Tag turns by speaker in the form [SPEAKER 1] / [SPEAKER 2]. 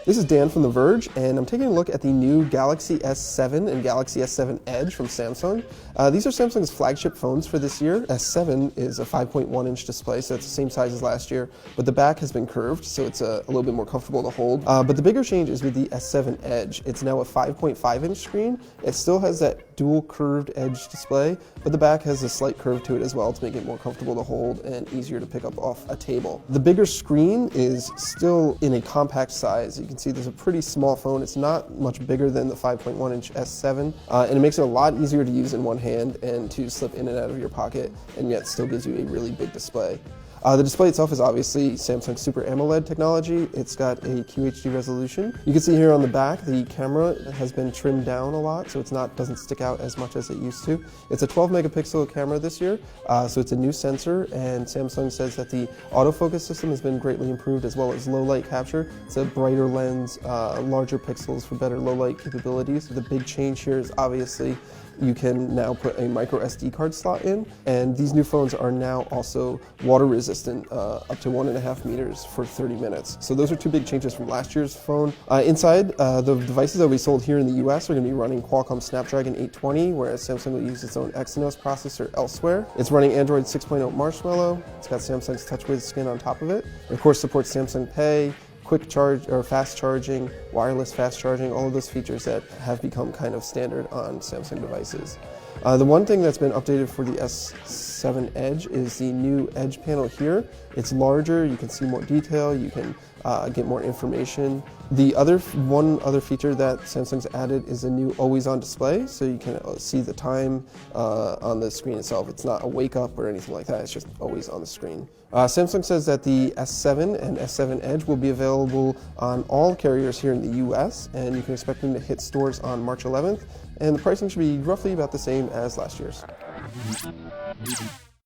[SPEAKER 1] This is Dan from The Verge, and I'm taking a look at the new Galaxy S7 and Galaxy S7 Edge from Samsung. These are Samsung's flagship phones for this year. S7 is a 5.1-inch display, so it's the same size as last year, but the back has been curved, so it's a little bit more comfortable to hold. But the bigger change is with the S7 Edge. It's now a 5.5-inch screen. It still has that dual curved edge display, but the back has a slight curve to it as well to make it more comfortable to hold and easier to pick up off a table. The bigger screen is still in a compact size. You can see there's a pretty small phone. It's not much bigger than the 5.1-inch S7, and it makes it a lot easier to use in one hand and to slip in and out of your pocket, and yet still gives you a really big display. The display itself is obviously Samsung Super AMOLED technology. It's got a QHD resolution. You can see here on the back the camera has been trimmed down a lot, so doesn't stick out as much as it used to. It's a 12 megapixel camera this year, so it's a new sensor, and Samsung says that the autofocus system has been greatly improved, as well as low light capture. It's a brighter lens, larger pixels for better low light capabilities. The big change here is obviously you can now put a micro SD card slot in, and these new phones are now also water resistant up to 1.5 meters for 30 minutes. So those are two big changes from last year's phone. Inside, the devices that we sold here in the US are going to be running Qualcomm Snapdragon 820, whereas Samsung will use its own Exynos processor elsewhere. It's running Android 6.0 Marshmallow. It's got Samsung's TouchWiz skin on top of it. It of course supports Samsung Pay, quick charge or fast charging, wireless fast charging, all of those features that have become kind of standard on Samsung devices. The one thing that's been updated for the S7 Edge is the new Edge panel here. It's larger, you can see more detail, you can get more information. One other feature that Samsung's added is a new always-on display, so you can see the time on the screen itself. It's not a wake-up or anything like that, it's just always on the screen. Samsung says that the S7 and S7 Edge will be available on all carriers here in the US, and you can expect them to hit stores on March 11th, and the pricing should be roughly about the same as last year's.